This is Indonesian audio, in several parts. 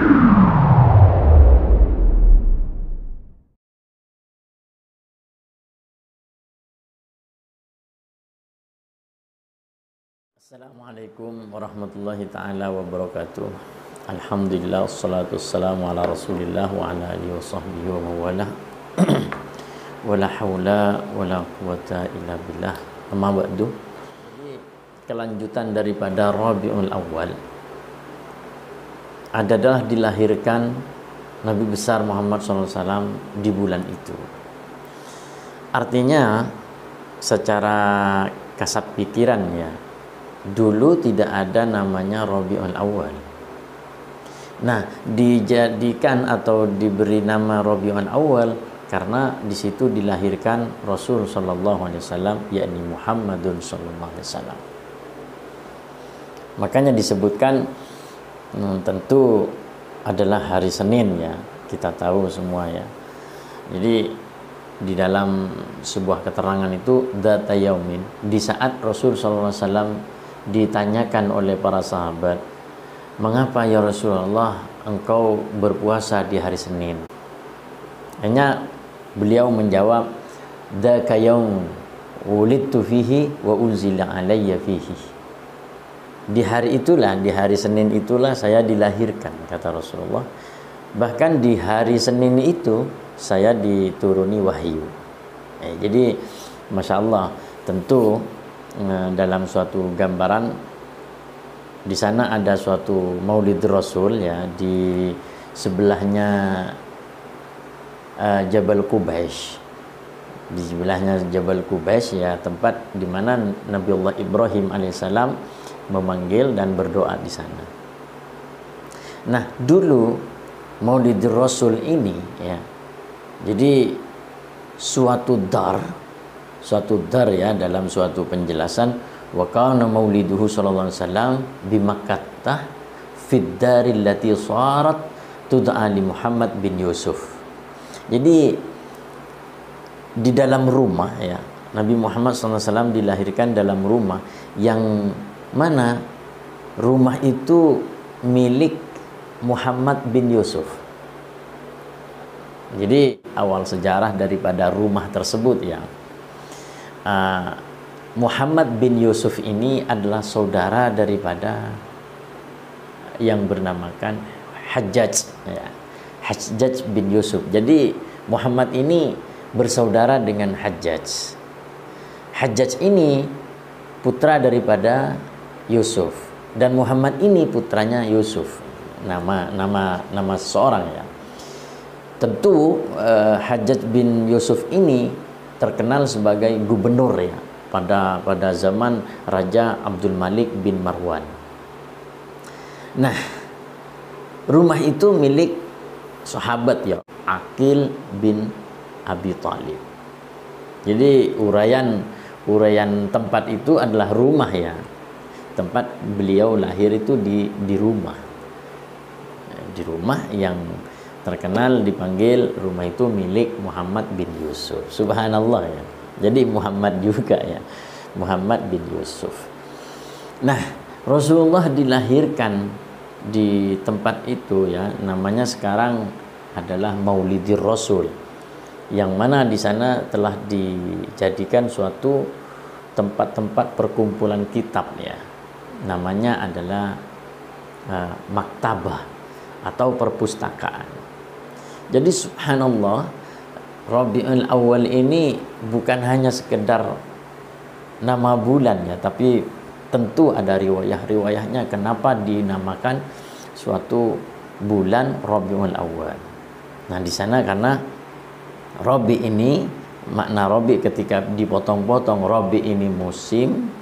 Assalamualaikum warahmatullahi ta'ala wabarakatuh. Alhamdulillah, wassalatu wassalamu ala rasulillah wa ala alihi wa sahbihi wa mawala. Wala hawla wala quwata illa billah. Amma ba'du. Kelanjutan daripada Rabiul Awal adalah dilahirkan Nabi besar Muhammad SAW di bulan itu. Artinya secara kasat pikiran ya, dulu tidak ada namanya Rabiul Awal. Nah, dijadikan atau diberi nama Rabiul Awal karena di situ dilahirkan Rasul sallallahu alaihi wasallam, yakni Muhammadun sallallahu alaihi wasallam. Makanya disebutkan tentu adalah hari Senin ya, kita tahu semua ya. Jadi di dalam sebuah keterangan itu dzata yaumin, di saat Rasul sallallahu alaihi wasallam ditanyakan oleh para sahabat, mengapa ya Rasulullah engkau berpuasa di hari Senin? Hanya beliau menjawab, dzaka yaum wulidtu fihi wa unzila alayya fihi. Di hari itulah, di hari Senin itulah saya dilahirkan, kata Rasulullah. Bahkan di hari Senin itu saya dituruni wahyu. Jadi Masya Allah, tentu dalam suatu gambaran di sana ada suatu Maulid Rasul ya, di sebelahnya Jabal Qubais. Di sebelahnya Jabal Qubais ya, tempat di mana Nabiullah Ibrahim alaihissalam memanggil dan berdoa di sana. Nah, dulu Maulid Rasul ini ya, jadi suatu dar ya, dalam suatu penjelasan, wa kana mauliduhu sallallahu alaihi wasallam bi Makkah fid daril lati sarat tud'a li Muhammad bin Yusuf. Jadi di dalam rumah ya, Nabi Muhammad SAW dilahirkan dalam rumah yang mana rumah itu milik Muhammad bin Yusuf. Jadi awal sejarah daripada rumah tersebut ya, Muhammad bin Yusuf ini adalah saudara daripada yang bernamakan Hajjaj ya, Hajjaj bin Yusuf. Jadi Muhammad ini bersaudara dengan Hajjaj. Hajjaj ini putra daripada Yusuf dan Muhammad ini putranya Yusuf. Nama seorang ya. Tentu Hajjaj bin Yusuf ini terkenal sebagai gubernur ya pada zaman Raja Abdul Malik bin Marwan. Nah, rumah itu milik sahabat ya, Aqil bin Abi Thalib. Jadi uraian tempat itu adalah rumah ya. Tempat beliau lahir itu di rumah. Di rumah yang terkenal dipanggil rumah itu milik Muhammad bin Yusuf. Subhanallah ya. Jadi Muhammad juga ya, Muhammad bin Yusuf. Nah, Rasulullah dilahirkan di tempat itu ya, namanya sekarang adalah Maulidir Rasul, yang mana di sana telah dijadikan suatu tempat-tempat perkumpulan kitab ya. Namanya adalah maktabah atau perpustakaan. Jadi subhanallah, Rabiul Awal ini bukan hanya sekedar nama bulan ya, tapi tentu ada riwayahnya kenapa dinamakan suatu bulan Rabiul Awal. Nah, di sana karena Rabi ini, makna Rabi ketika dipotong-potong, Rabi ini musim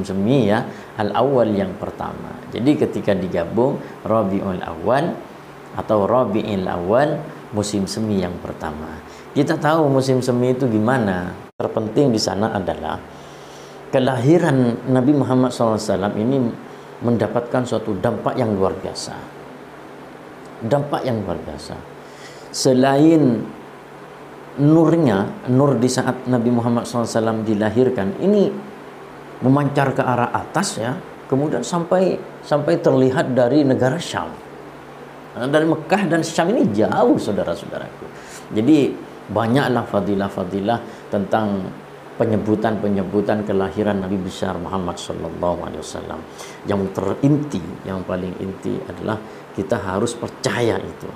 semi ya, Al-Awwal yang pertama. Jadi ketika digabung Rabiul Awal atau Rabiul Awal, musim semi yang pertama. Kita tahu musim semi itu gimana. Terpenting di sana adalah kelahiran Nabi Muhammad SAW ini mendapatkan suatu dampak yang luar biasa. Dampak yang luar biasa. Selain nurnya, nur di saat Nabi Muhammad SAW dilahirkan ini memancar ke arah atas ya, kemudian sampai terlihat dari negara Syam. Dari Mekah dan Syam ini jauh, saudara-saudaraku. Jadi banyaklah fadilah-fadilah tentang penyebutan kelahiran Nabi besar Muhammad sallallahu alaihi wasallam. Yang terinti, yang paling inti adalah kita harus percaya itu.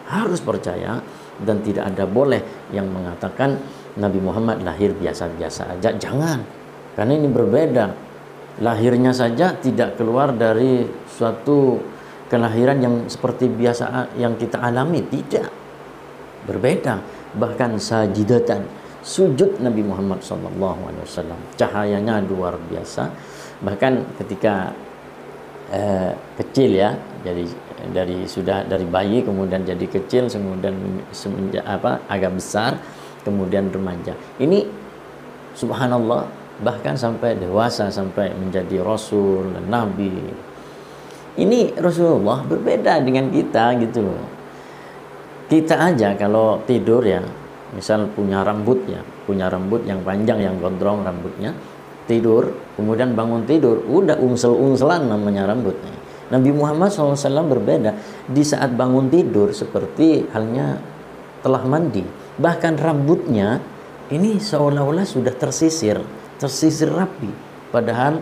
Harus percaya, dan tidak ada boleh yang mengatakan Nabi Muhammad lahir biasa-biasa aja. Jangan. Karena ini berbeda. Lahirnya saja tidak keluar dari suatu kelahiran yang seperti biasa yang kita alami, tidak. Berbeda. Bahkan sajidatan, sujud Nabi Muhammad SAW, cahayanya luar biasa. Bahkan ketika kecil ya, jadi dari bayi kemudian jadi kecil, kemudian semenjak agak besar, kemudian remaja. Ini subhanallah, bahkan sampai dewasa, sampai menjadi rasul dan nabi. Ini Rasulullah berbeda dengan kita gitu loh. Kita aja kalau tidur ya, misal punya rambut yang panjang, yang gondrong rambutnya, tidur, kemudian bangun tidur, udah ungsel-ungselan namanya rambutnya. Nabi Muhammad SAW berbeda. Di saat bangun tidur seperti halnya telah mandi. Bahkan rambutnya ini seolah-olah sudah tersisir rapi. Padahal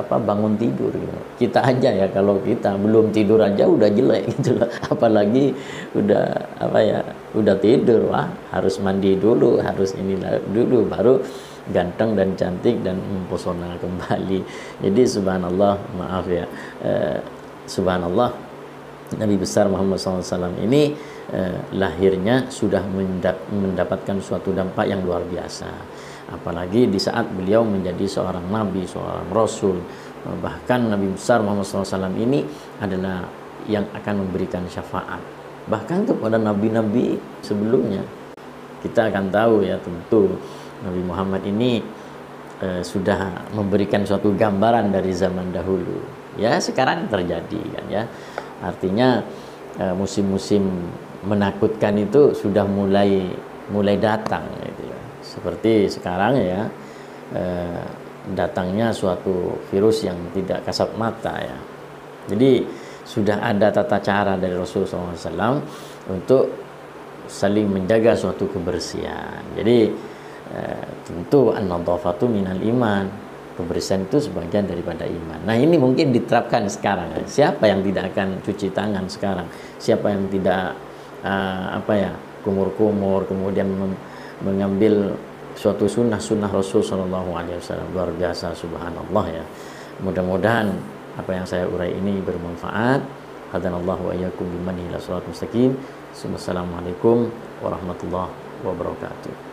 bangun tidur gitu. Kita aja ya, kalau kita belum tidur aja udah jelek gitu loh. Apalagi udah tidur, wah harus mandi dulu, harus inilah dulu baru ganteng dan cantik dan mempesona kembali. Jadi subhanallah, maaf ya, subhanallah, Nabi besar Muhammad SAW ini lahirnya sudah mendapatkan suatu dampak yang luar biasa. Apalagi di saat beliau menjadi seorang nabi, seorang rasul. Bahkan Nabi besar Muhammad SAW ini adalah yang akan memberikan syafaat bahkan kepada nabi-nabi sebelumnya. Kita akan tahu ya, tentu Nabi Muhammad ini sudah memberikan suatu gambaran dari zaman dahulu. Ya, sekarang terjadi kan ya. Artinya musim-musim menakutkan itu sudah mulai datang gitu ya. Seperti sekarang ya, datangnya suatu virus yang tidak kasat mata ya. Jadi sudah ada tata cara dari Rasulullah SAW untuk saling menjaga suatu kebersihan. Jadi tentu an-nadhafatu minal iman, kebersihan itu sebagian daripada iman. Nah, ini mungkin diterapkan sekarang. Siapa yang tidak akan cuci tangan sekarang? Siapa yang tidak kumur-kumur, kemudian mengambil suatu sunnah Rasul Sallallahu Alaihi Wasallam. Luar biasa, subhanallah ya. Mudah-mudahan apa yang saya urai ini bermanfaat. Hadanallahu wa iyyakum bimanihi ila shiratal mustaqim. Wassalamualaikum warahmatullahi wabarakatuh.